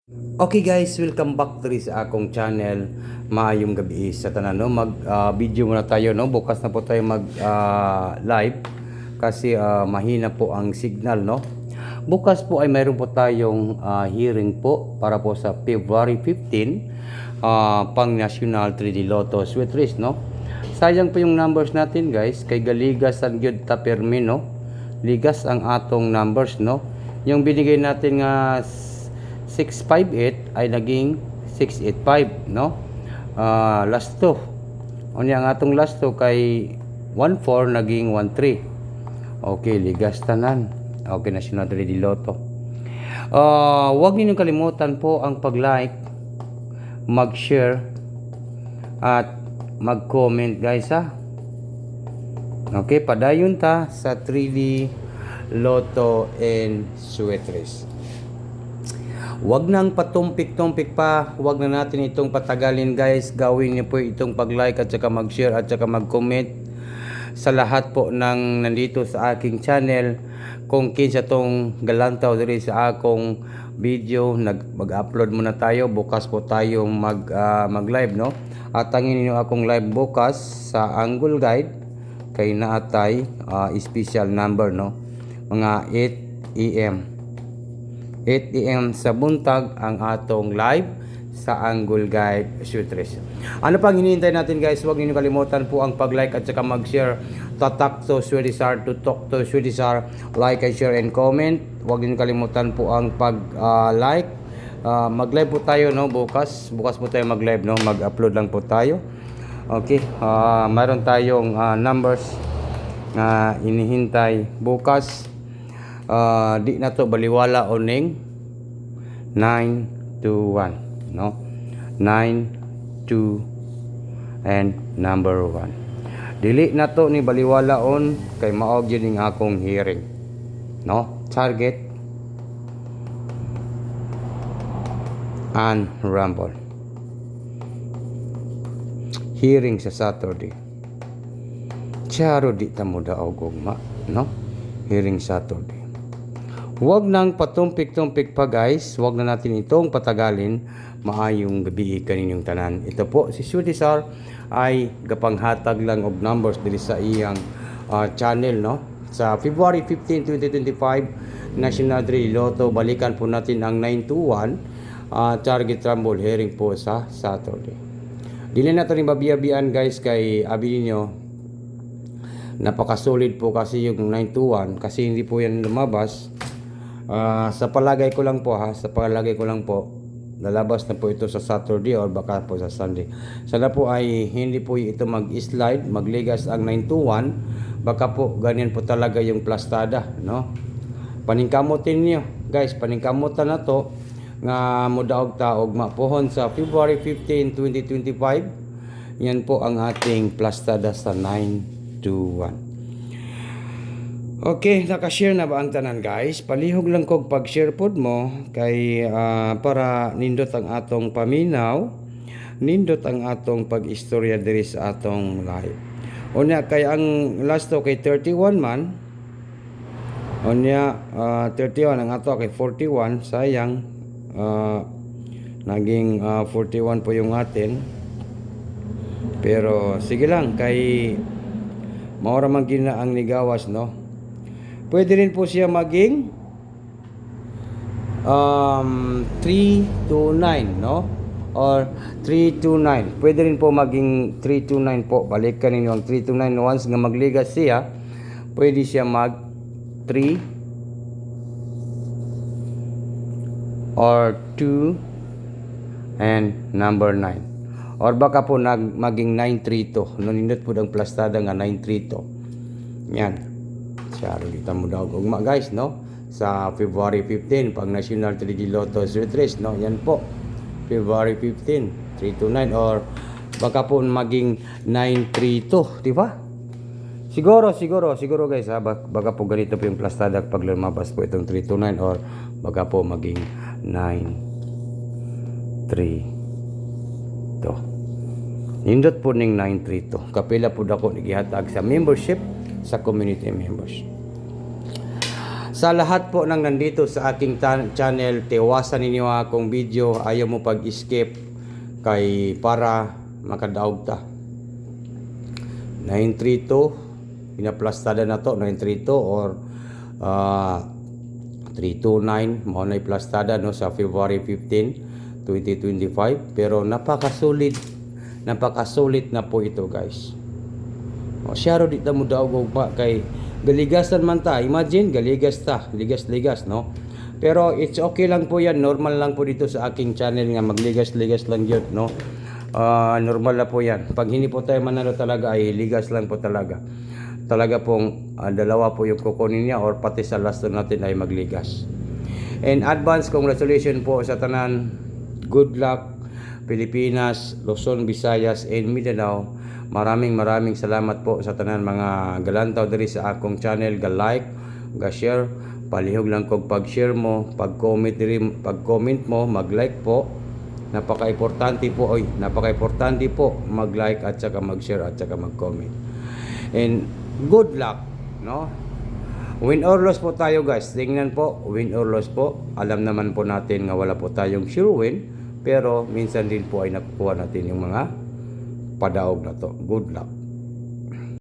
Okay guys, welcome back to sa akong channel. Maayong gabi sa tanan, no. Video muna tayo, no. Bukas na po tayo mag live kasi mahina po ang signal, no. Bukas po ay mayroon po tayong hearing po para po sa February 15 pang National 3D Lotto Sweet Race, no. Sayang po yung numbers natin guys, kay galigas ang gyud ta permi, no. Ligas ang atong numbers, no. Yung binigay natin nga 658 ay naging 685, no. Last 2 unya ang atong last 2 kay 14 naging 13. Okay, ligas tanan. Okay, National 3D Lotto. Huwag niyo kalimutan po ang pag-like, mag-share at mag-comment guys, ha. Okay, padayon ta sa 3D Lotto and Sweet Race. Huwag nang patumpik-tumpik pa. Huwag na natin itong patagalin guys. Gawin niyo po itong pag-like at saka mag-share at saka mag-comment sa lahat po ng nandito sa aking channel. Kung kinsa tong galantaw diri sa akong video, mag-upload muna tayo. Bukas po tayo mag-live, no? At tangin niyo akong live bukas sa Angle Guide kay naatay special number, no? Mga 8 AM. 8 AM sa buntag ang atong live sa Angle Guide Sweet Race. Ano pang hinihintay natin guys? Huwag niyo kalimutan po ang pag-like at saka mag-share. Tatak to Swedisar, to talk to Swedisar. Like and share and comment. Huwag niyo kalimutan po ang pag-like. Mag-live po tayo, no, bukas. Bukas po tayo mag-live, no. Mag-upload lang po tayo. Okay. Mayroon tayong numbers na inihintay bukas. Di na to baliwala oning 9 to 1, no. 9 2 and number 1. Dili na to ni baliwala on kay maog yun ning akong hearing, no. Target and rumble hearing sa Saturday. Charo di ta mo daog ugma, no. Hearing Saturday. Huwag nang patumpik-tumpik pa guys. Huwag na natin itong patagalin. Maayong gabi kaninyong tanan. Ito po si Swedisar ay gapanghatag lang og numbers diri sa iyang channel, no. Sa February 15, 2025 National 3D Lotto, balikan po natin ang 921 target rumble hearing po sa Saturday. Dili na ito rin mabiyabian guys kay abi niyo napaka-solid po kasi yung 921 kasi hindi po yan lumabas. Sa palagay ko lang po, sa palagay ko lang po, lalabas na po ito sa Saturday or baka po sa Sunday. Sana po ay hindi po ito mag-slide, magligas ang 921. Baka po ganyan po talaga yung plastada, no. Paningkamutin niyo guys, paningkamutan na to nga mudaog taog mapuhon sa February 15, 2025. Yan po ang ating plastada sa 921. Okay, naka-share na ba ang tanan guys? Palihog lang kog pag-share pod mo kay para nindot ang atong paminaw, nindot ang atong pag-istorya diri sa atong live. Unya kay ang last to kay 31 man. Unya 31 ang ato kay 41, sayang naging 41 po yung atin. Pero sige lang kay maura man gina ang nigawas, no. Pwede rin po siya maging 329, no? Or 329. Pwede rin po maging 329 po. Balikan ninyo ang 329 once nga magligas siya. Pwede siya mag 3 or 2 and number 9. Or baka po maging 932. Nunindot po ang plastada nga 932. Yan. Charo kita mo daw ugma guys, no, sa February 15 pang National 3D Lotto Sweet Race, no. Yan po February 15 329 or baka po maging 932, di ba? Siguro guys, baka po ganito po yung plastada pag lumabas po itong 329 or baka po maging 932. Nindot po ning 932. Kapila po dako nigihatag sa membership sa community members. Sa lahat po ng nandito sa aking channel, tiwasan ninyo akong video, ayaw mo pag-skip kay para makadaog ta. 932 pinaplastada na to, 932 or 329 mo na plastada no sa February 15, 2025, pero napakasulit na po ito, guys. O siya ro di ta mo daog ugma kay galigasan man ta, imagine galigas ta, ligas no, pero it's okay lang po yan, normal lang po dito sa aking channel nga magligas-ligas lang yun, no. Normal na po yan. Pag hindi po tayo manalo talaga ay ligas lang po talaga pong dalawa po yung kukunin niya or pati sa last natin ay magligas. And advance congratulations po sa tanan. Good luck Pilipinas, Luzon, Visayas and Mindanao. Maraming salamat po sa tanan mga galantaw diri sa akong channel. Ga-like, ga-share, palihog lang kog pag-share mo, pag-comment diri, pag-comment mo, mag-like po. Napaka-importante po mag-like at saka mag-share at saka mag-comment. And good luck, no? Win or loss po tayo, guys. Tingnan po, win or loss po. Alam naman po natin nga wala po tayong sure win, pero minsan din po ay nakukuha natin yung mga padaog na to. Good luck.